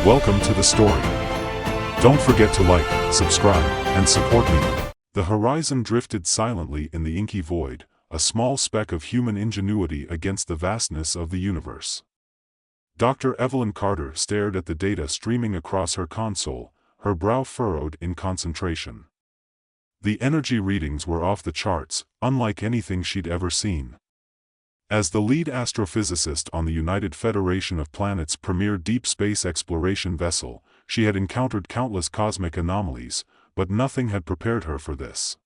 Welcome to the story. Don't forget to like, subscribe, and support me. The horizon drifted silently in the inky void, a small speck of human ingenuity against the vastness of the universe. Dr. Evelyn Carter stared at the data streaming across her console, her brow furrowed in concentration. The energy readings were off the charts, unlike anything she'd ever seen. As the lead astrophysicist on the United Federation of Planets' premier deep space exploration vessel, she had encountered countless cosmic anomalies, but nothing had prepared her for this.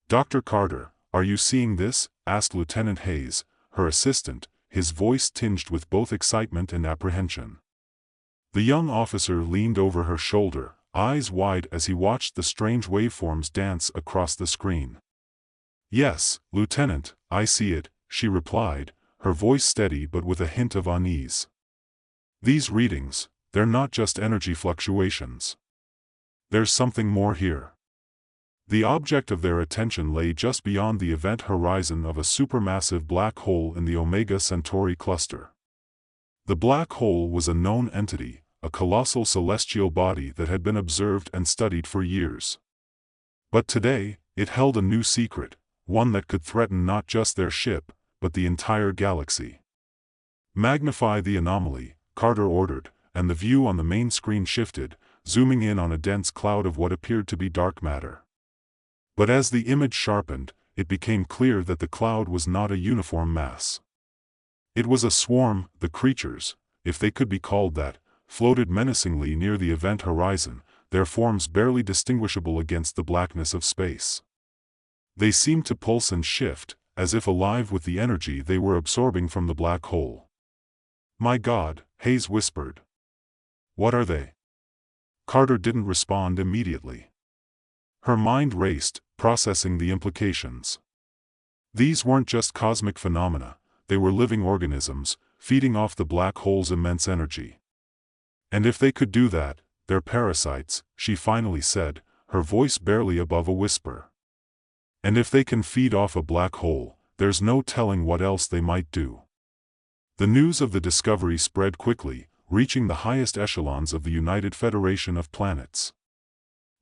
"Dr. Carter, are you seeing this?" asked Lieutenant Hayes, her assistant, his voice tinged with both excitement and apprehension. The young officer leaned over her shoulder, eyes wide as he watched the strange waveforms dance across the screen. "Yes, Lieutenant, I see it," she replied, her voice steady but with a hint of unease. "These readings, they're not just energy fluctuations. There's something more here." The object of their attention lay just beyond the event horizon of a supermassive black hole in the Omega Centauri cluster. The black hole was a known entity, a colossal celestial body that had been observed and studied for years. But today, it held a new secret, one that could threaten not just their ship, but the entire galaxy. "Magnify the anomaly," Carter ordered, and the view on the main screen shifted, zooming in on a dense cloud of what appeared to be dark matter. But as the image sharpened, it became clear that the cloud was not a uniform mass. It was a swarm. The creatures, if they could be called that, floated menacingly near the event horizon, their forms barely distinguishable against the blackness of space. They seemed to pulse and shift, as if alive with the energy they were absorbing from the black hole. "My God," Hayes whispered. "What are they?" Carter didn't respond immediately. Her mind raced, processing the implications. These weren't just cosmic phenomena, they were living organisms, feeding off the black hole's immense energy. And if they could do that, they're parasites, she finally said, her voice barely above a whisper. And if they can feed off a black hole, there's no telling what else they might do. The news of the discovery spread quickly, reaching the highest echelons of the United Federation of Planets.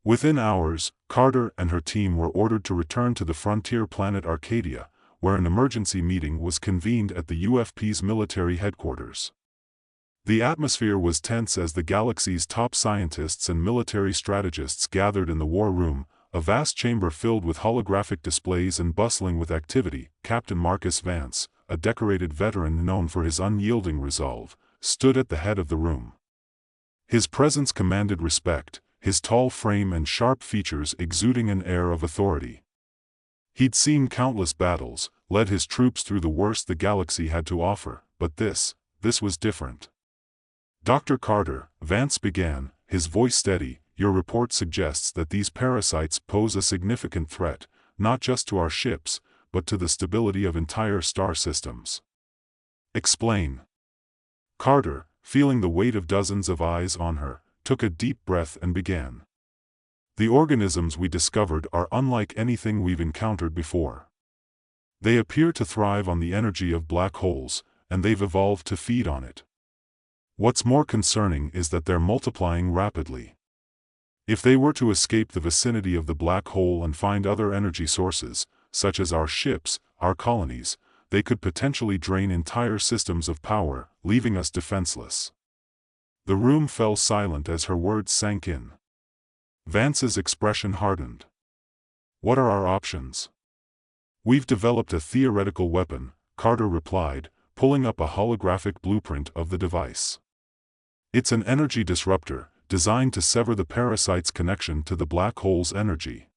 Within hours, Carter and her team were ordered to return to the frontier planet Arcadia, where an emergency meeting was convened at the UFP's military headquarters. The atmosphere was tense as the galaxy's top scientists and military strategists gathered in the war room, a vast chamber filled with holographic displays and bustling with activity. Captain Marcus Vance, a decorated veteran known for his unyielding resolve, stood at the head of the room. His presence commanded respect, his tall frame and sharp features exuding an air of authority. He'd seen countless battles, led his troops through the worst the galaxy had to offer, but this was different. "Dr. Carter," Vance began, his voice steady, "your report suggests that these parasites pose a significant threat, not just to our ships, but to the stability of entire star systems. Explain." Carter, feeling the weight of dozens of eyes on her, took a deep breath and began. "The organisms we discovered are unlike anything we've encountered before. They appear to thrive on the energy of black holes, and they've evolved to feed on it. What's more concerning is that they're multiplying rapidly. If they were to escape the vicinity of the black hole and find other energy sources, such as our ships, our colonies, they could potentially drain entire systems of power, leaving us defenseless." The room fell silent as her words sank in. Vance's expression hardened. "What are our options?" "We've developed a theoretical weapon," Carter replied, pulling up a holographic blueprint of the device. "It's an energy disruptor, designed to sever the parasite's connection to the black hole's energy.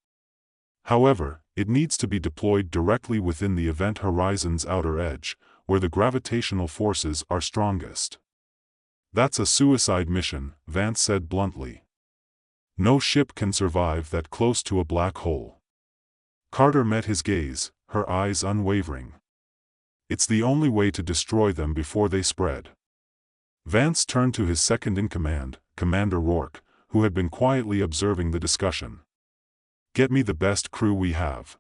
However, it needs to be deployed directly within the event horizon's outer edge, where the gravitational forces are strongest." "That's a suicide mission," Vance said bluntly. "No ship can survive that close to a black hole." Carter met his gaze, her eyes unwavering. "It's the only way to destroy them before they spread." Vance turned to his second-in-command, Commander Rourke, who had been quietly observing the discussion. "Get me the best crew we have.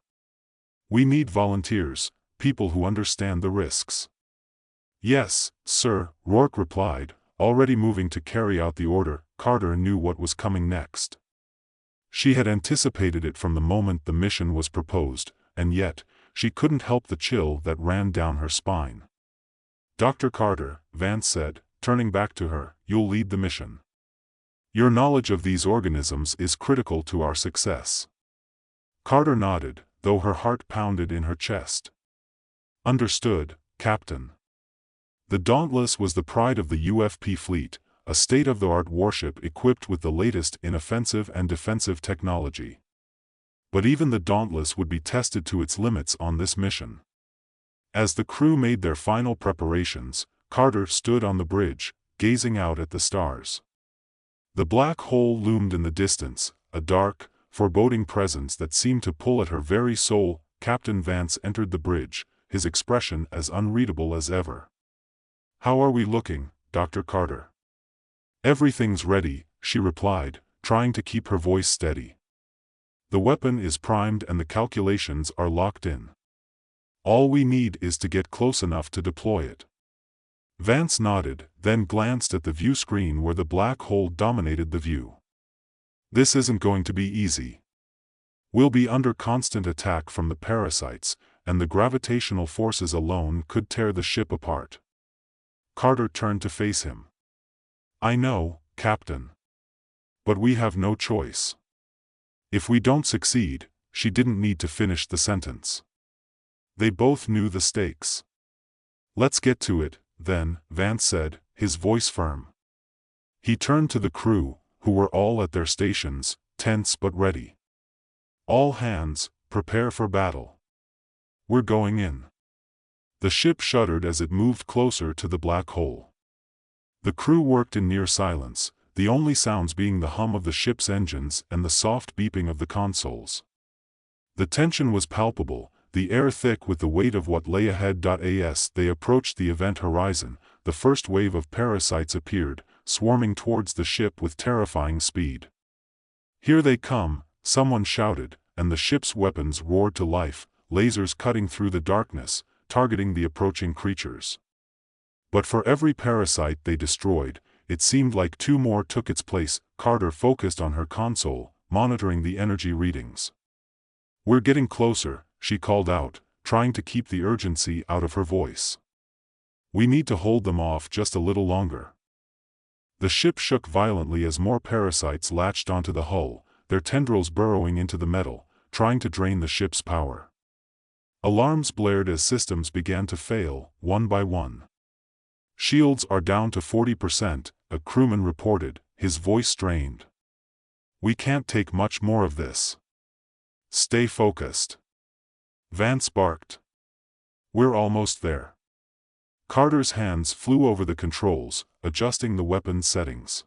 We need volunteers, people who understand the risks." "Yes, sir," Rourke replied, already moving to carry out the order. Carter knew what was coming next. She had anticipated it from the moment the mission was proposed, and yet, she couldn't help the chill that ran down her spine. "Dr. Carter," Vance said, turning back to her, "you'll lead the mission. Your knowledge of these organisms is critical to our success." Carter nodded, though her heart pounded in her chest. "Understood, Captain." The Dauntless was the pride of the UFP fleet, a state-of-the-art warship equipped with the latest in offensive and defensive technology. But even the Dauntless would be tested to its limits on this mission. As the crew made their final preparations, Carter stood on the bridge, gazing out at the stars. The black hole loomed in the distance, a dark, foreboding presence that seemed to pull at her very soul. Captain Vance entered the bridge, his expression as unreadable as ever. "How are we looking, Dr. Carter?" "Everything's ready," she replied, trying to keep her voice steady. "The weapon is primed and the calculations are locked in. All we need is to get close enough to deploy it." Vance nodded, then glanced at the view screen where the black hole dominated the view. "This isn't going to be easy. We'll be under constant attack from the parasites, and the gravitational forces alone could tear the ship apart." Carter turned to face him. "I know, Captain. But we have no choice. If we don't succeed," she didn't need to finish the sentence. They both knew the stakes. "Let's get to it, then," Vance said, his voice firm. He turned to the crew, who were all at their stations, tense but ready. "All hands, prepare for battle. We're going in." The ship shuddered as it moved closer to the black hole. The crew worked in near silence, the only sounds being the hum of the ship's engines and the soft beeping of the consoles. The tension was palpable, the air thick with the weight of what lay ahead. As they approached the event horizon, the first wave of parasites appeared, swarming towards the ship with terrifying speed. "Here they come," someone shouted, and the ship's weapons roared to life, lasers cutting through the darkness, targeting the approaching creatures. But for every parasite they destroyed, it seemed like two more took its place. Carter focused on her console, monitoring the energy readings. "We're getting closer," she called out, trying to keep the urgency out of her voice. "We need to hold them off just a little longer." The ship shook violently as more parasites latched onto the hull, their tendrils burrowing into the metal, trying to drain the ship's power. Alarms blared as systems began to fail, one by one. "Shields are down to 40%, a crewman reported, his voice strained. "We can't take much more of this. Stay focused." Vance barked. "We're almost there." Carter's hands flew over the controls, adjusting the weapon settings.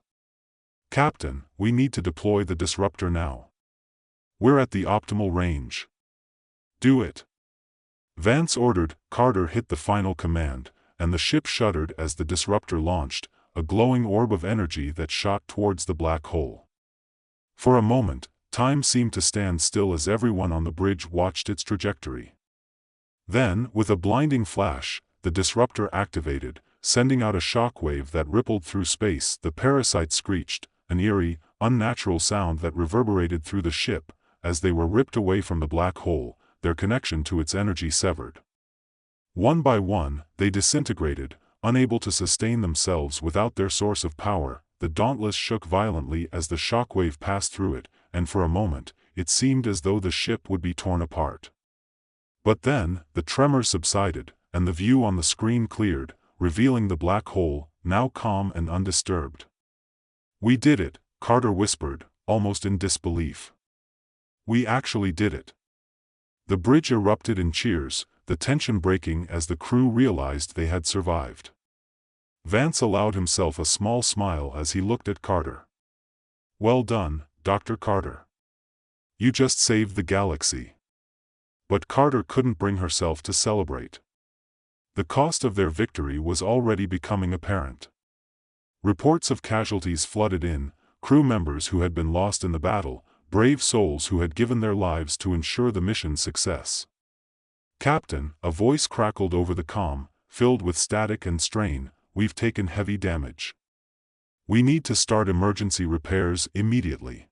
"Captain, we need to deploy the disruptor now. We're at the optimal range." "Do it," Vance ordered. Carter hit the final command, and the ship shuddered as the disruptor launched, a glowing orb of energy that shot towards the black hole. For a moment, time seemed to stand still as everyone on the bridge watched its trajectory. Then, with a blinding flash, the disruptor activated, sending out a shockwave that rippled through space. The parasites screeched, an eerie, unnatural sound that reverberated through the ship, as they were ripped away from the black hole, their connection to its energy severed. One by one, they disintegrated, unable to sustain themselves without their source of power. The Dauntless shook violently as the shockwave passed through it, and for a moment, it seemed as though the ship would be torn apart. But then, the tremors subsided, and the view on the screen cleared, revealing the black hole, now calm and undisturbed. "We did it," Carter whispered, almost in disbelief. "We actually did it." The bridge erupted in cheers, the tension breaking as the crew realized they had survived. Vance allowed himself a small smile as he looked at Carter. "Well done, Dr. Carter. You just saved the galaxy." But Carter couldn't bring herself to celebrate. The cost of their victory was already becoming apparent. Reports of casualties flooded in, crew members who had been lost in the battle, brave souls who had given their lives to ensure the mission's success. "Captain," a voice crackled over the comm, filled with static and strain, "we've taken heavy damage. We need to start emergency repairs immediately.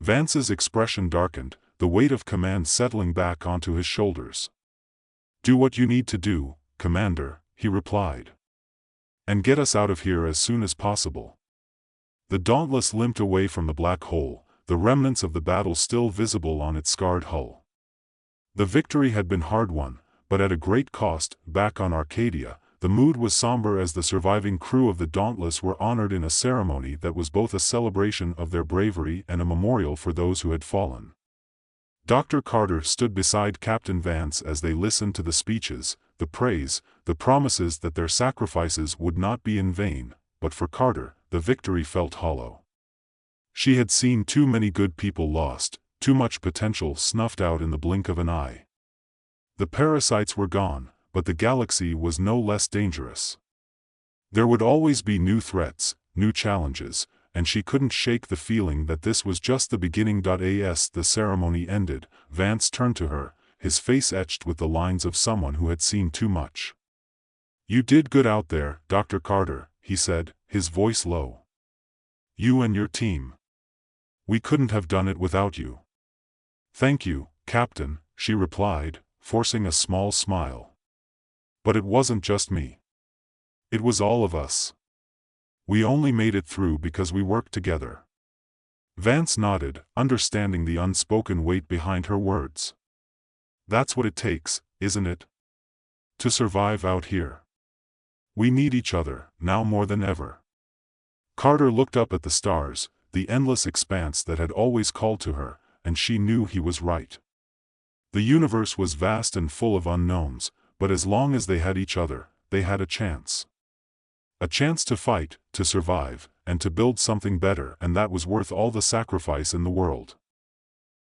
Vance's expression darkened, the weight of command settling back onto his shoulders. Do what you need to do, Commander, he replied. And get us out of here as soon as possible. The Dauntless limped away from the black hole, the remnants of the battle still visible on its scarred hull. The victory had been hard-won, but at a great cost. Back on Arcadia, the mood was somber as the surviving crew of the Dauntless were honored in a ceremony that was both a celebration of their bravery and a memorial for those who had fallen. Dr. Carter stood beside Captain Vance as they listened to the speeches, the praise, the promises that their sacrifices would not be in vain, but for Carter, the victory felt hollow. She had seen too many good people lost, too much potential snuffed out in the blink of an eye. The parasites were gone, but the galaxy was no less dangerous. There would always be new threats, new challenges, and she couldn't shake the feeling that this was just the beginning. As the ceremony ended, Vance turned to her, his face etched with the lines of someone who had seen too much. "You did good out there, Dr. Carter," he said, his voice low. "You and your team. We couldn't have done it without you." "Thank you, Captain," she replied, forcing a small smile. "But it wasn't just me. It was all of us. We only made it through because we worked together." Vance nodded, understanding the unspoken weight behind her words. "That's what it takes, isn't it? To survive out here. We need each other, now more than ever." Carter looked up at the stars, the endless expanse that had always called to her, and she knew he was right. The universe was vast and full of unknowns, but as long as they had each other, they had a chance. A chance to fight, to survive, and to build something better, and that was worth all the sacrifice in the world.